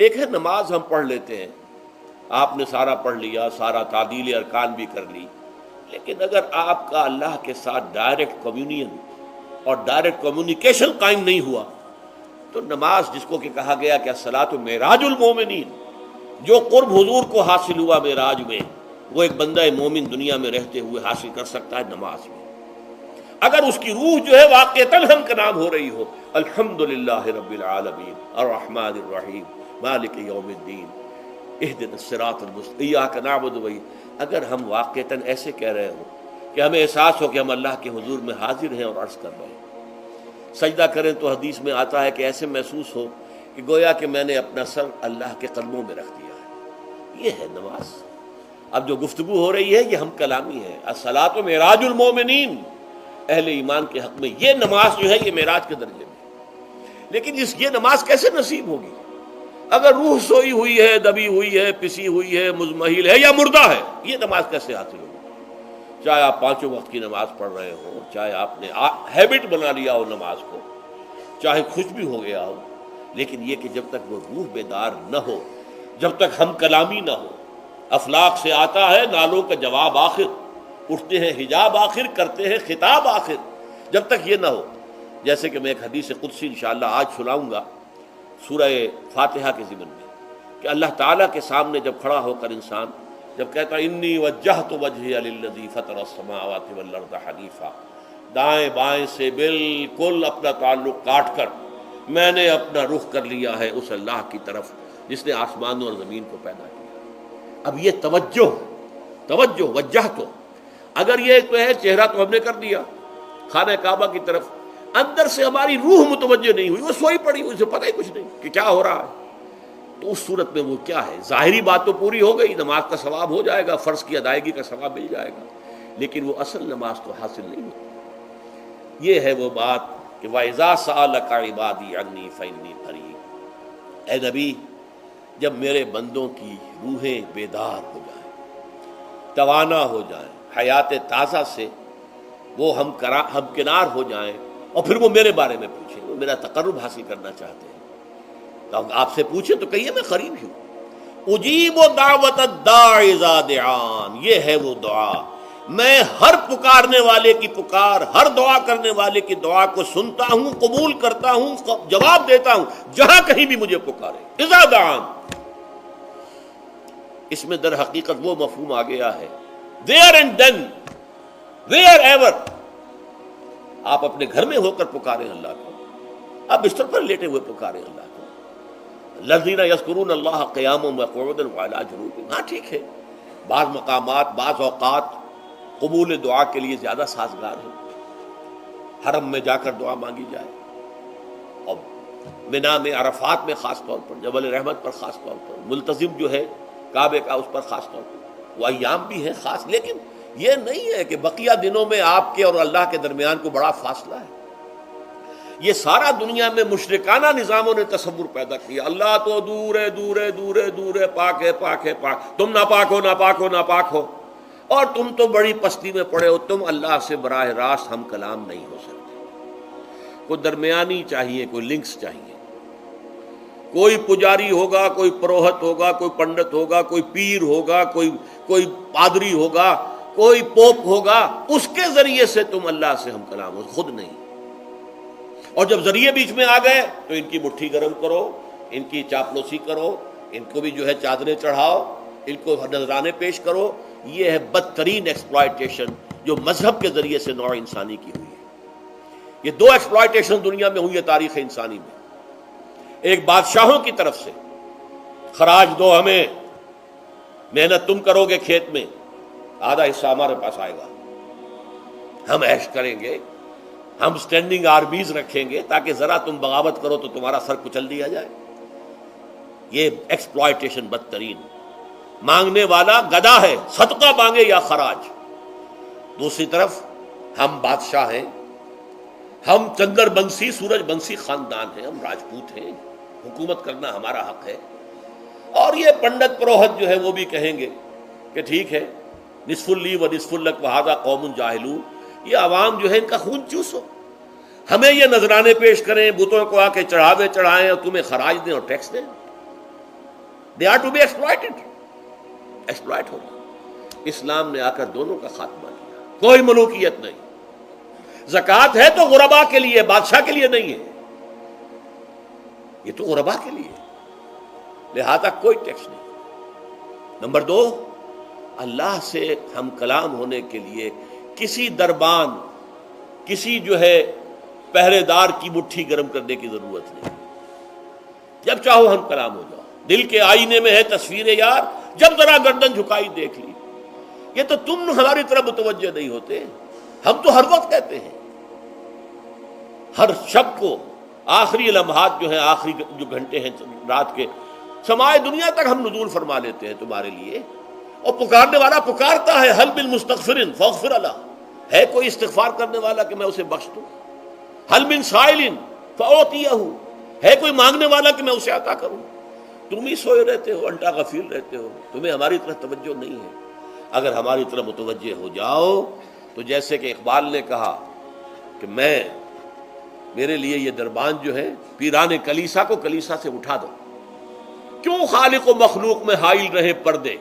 ایک ہے نماز ہم پڑھ لیتے ہیں، آپ نے سارا پڑھ لیا، سارا تعدیل ارکان بھی کر لی، لیکن اگر آپ کا اللہ کے ساتھ ڈائریکٹ کمیونین اور ڈائریکٹ کمیونیکیشن قائم نہیں ہوا تو نماز، جس کو کہ کہا گیا کہ الصلاۃ معراج المومنین، جو قرب حضور کو حاصل ہوا معراج میں، وہ ایک بندہ مومن دنیا میں رہتے ہوئے حاصل کر سکتا ہے نماز میں، اگر اس کی روح جو ہے واقعتاً ہم کا نام ہو رہی ہو، الحمدللہ رب العالمین الرحمن الرحیم مالک یوم الدین اہدنا الصراط المستقیم ایاک نعبد و اگر ہم واقعتاً ایسے کہہ رہے ہوں کہ ہمیں احساس ہو کہ ہم اللہ کے حضور میں حاضر ہیں اور عرض کر رہے ہیں، سجدہ کریں تو حدیث میں آتا ہے کہ ایسے محسوس ہو کہ گویا کہ میں نے اپنا سر اللہ کے قدموں میں رکھ دیا ہے، یہ ہے نماز۔ اب جو گفتگو ہو رہی ہے یہ ہم کلامی ہے، الصلاۃ معراج المومنین، اہل ایمان کے حق میں یہ نماز جو ہے یہ معراج کے درجے میں، لیکن یہ نماز کیسے نصیب ہوگی اگر روح سوئی ہوئی ہے، دبی ہوئی ہے، پسی ہوئی ہے، مزمحل ہے یا مردہ ہے؟ یہ نماز کیسے حاصل ہوگی؟ چاہے آپ پانچوں وقت کی نماز پڑھ رہے ہوں، چاہے آپ نے ہیبٹ بنا لیا ہو نماز کو، چاہے خوش بھی ہو گیا ہو، لیکن یہ کہ جب تک وہ روح بیدار نہ ہو، جب تک ہم کلامی نہ ہو، افلاق سے آتا ہے نالوں کا جواب آخر، اٹھتے ہیں حجاب آخر، کرتے ہیں خطاب آخر، جب تک یہ نہ ہو، جیسے کہ میں ایک حدیث قدسی انشاءاللہ آج سناؤں گا سورہ فاتحہ کے ضمن میں، کہ اللہ تعالیٰ کے سامنے جب کھڑا ہو کر انسان جب کہتا انی وجہت وجہی للذی فطر السماوات والارض حنیفا، دائیں بائیں سے بالکل اپنا تعلق کاٹ کر میں نے اپنا رخ کر لیا ہے اس اللہ کی طرف جس نے آسمانوں اور زمین کو پیدا کیا۔ اب یہ توجہ وجہ تو اگر یہ تو ہے چہرہ تو ہم نے کر دیا خانہ کعبہ کی طرف، اندر سے ہماری روح متوجہ نہیں ہوئی، وہ سوئی پڑی، اسے پتہ ہی کچھ نہیں کہ کیا ہو رہا ہے، تو اس صورت میں وہ کیا ہے؟ ظاہری بات تو پوری ہو گئی، نماز کا ثواب ہو جائے گا، فرض کی ادائیگی کا ثواب مل جائے گا، لیکن وہ اصل نماز تو حاصل نہیں ہوتی۔ یہ ہے وہ بات کہ وَإِذَا سَأَلَكَ عِبَادِي عَنِّي فَإِنِّي قَرِيبٌ، اے نبی جب میرے بندوں کی روحیں بیدار ہو جائیں، توانا ہو جائیں، حیات تازہ سے وہ ہم کنار ہو جائیں، اور پھر وہ میرے بارے میں پوچھیں، وہ میرا تقرب حاصل کرنا چاہتے ہیں، تو آپ سے پوچھیں تو کہیے میں قریب ہی ہوں، اجیب دعوت الداع اذا دعان، یہ ہے وہ دعا، میں ہر پکارنے والے کی پکار، ہر دعا کرنے والے کی دعا کو سنتا ہوں، قبول کرتا ہوں، جواب دیتا ہوں جہاں کہیں بھی مجھے پکارے، اذا دعان۔ اس میں در حقیقت وہ مفہوم آ گیا ہے there and then where ever، آپ اپنے گھر میں ہو کر پکاریں اللہ کو، آپ بستر پر لیٹے ہوئے پکاریں اللہ کو، الذین یذکرون اللہ قیاما وقعودا وعلی جنوبہم، ہاں ٹھیک ہے بعض مقامات بعض اوقات قبول دعا کے لیے زیادہ سازگار ہے، حرم میں جا کر دعا مانگی جائے، اور منا میں عرفات میں خاص طور پر، جبل رحمت پر خاص طور پر، ملتزم جو ہے کعبے کا اس پر خاص طور پر، وہ ایام بھی ہیں خاص، لیکن یہ نہیں ہے کہ بقیہ دنوں میں آپ کے اور اللہ کے درمیان کو بڑا فاصلہ ہے۔ یہ سارا دنیا میں مشرکانہ نظاموں نے تصور پیدا کیا، اللہ تو دور ہے دور ہے دور ہے دور ہے، پاک ہے پاک ہے پاک، تم ناپاک ہو ناپاک ہو ناپاک ہو، اور تم تو بڑی پستی میں پڑے ہو، تم اللہ سے براہ راست ہم کلام نہیں ہو سکتے۔ کوئی درمیانی چاہیے، کوئی لنکس چاہیے، کوئی پجاری ہوگا، کوئی پروہت ہوگا، کوئی پنڈت ہوگا، کوئی پیر ہوگا، کوئی پادری ہوگا، کوئی پوپ ہوگا، اس کے ذریعے سے تم اللہ سے ہم کلام ہو، خود نہیں۔ اور جب ذریعے بیچ میں آ گئے تو ان کی مٹھی گرم کرو، ان کی چاپلوسی کرو، ان کو بھی جو ہے چادریں چڑھاؤ، ان کو نذرانے پیش کرو۔ یہ ہے بدترین ایکسپلائٹیشن جو مذہب کے ذریعے سے نوع انسانی کی ہوئی ہے۔ یہ دو ایکسپلائٹیشن دنیا میں ہوئی ہے تاریخ انسانی میں، ایک بادشاہوں کی طرف سے خراج دو ہمیں، محنت تم کرو گے کھیت میں، آدھا حصہ ہمارے پاس آئے گا، ہم عیش کریں گے، ہم سٹینڈنگ آرمیز رکھیں گے تاکہ ذرا تم بغاوت کرو تو تمہارا سر کچل دیا جائے۔ یہ ایکسپلائٹیشن بدترین، مانگنے والا گدا ہے، صدقہ مانگے یا خراج۔ دوسری طرف ہم بادشاہ ہیں، ہم چندر بنسی سورج بنسی خاندان ہیں، ہم راجپوت ہیں، حکومت کرنا ہمارا حق ہے۔ اور یہ پنڈت پروہت جو ہے وہ بھی کہیں گے کہ ٹھیک ہے، نصف لی و نصف لک وہذا قوم جاہلون، یہ عوام جو ہے ان کا خون چوسو، ہمیں یہ نذرانے پیش کریں، بتوں کو آ کے چڑھاوے چڑھائیں اور تمہیں خراج دیں اور ٹیکس دیں۔ They are to be exploited, exploit ہو رہا۔ اسلام نے آ کر دونوں کا خاتمہ کیا، کوئی ملوکیت نہیں۔ زکوٰۃ ہے تو غربا کے لیے، بادشاہ کے لیے نہیں ہے، یہ تو غربا کے لیے، لہذا کوئی ٹیکس نہیں۔ نمبر 2، اللہ سے ہم کلام ہونے کے لیے کسی دربان، کسی جو ہے پہرے دار کی مٹھی گرم کرنے کی ضرورت نہیں، جب چاہو ہم کلام ہو جاؤ۔ دل کے آئینے میں ہے تصویر یار، جب ذرا گردن جھکائی دیکھ لی۔ یہ تو تم ہماری طرف متوجہ نہیں ہوتے، ہم تو ہر وقت کہتے ہیں، ہر شب کو آخری لمحات جو ہیں، آخری جو گھنٹے ہیں رات کے، سمائے دنیا تک ہم نزول فرما لیتے ہیں تمہارے لیے، اور پکارنے والا پکارتا ہے، حل من مستغفر فاغفر له، ہے کوئی استغفار کرنے والا کہ میں اسے بخش دوں؟ حل من سائل فاعطیہ، ہے کوئی مانگنے والا کہ میں اسے عطا کروں؟ تم ہی سوئے رہتے ہو، انٹا غفیر رہتے ہو، تمہیں ہماری طرف توجہ نہیں ہے۔ اگر ہماری طرف متوجہ ہو جاؤ تو جیسے کہ اقبال نے کہا کہ میرے لیے یہ دربان جو ہے، پیران کلیسا کو کلیسا سے اٹھا دو، کیوں خالق و مخلوق میں حائل رہے پردے،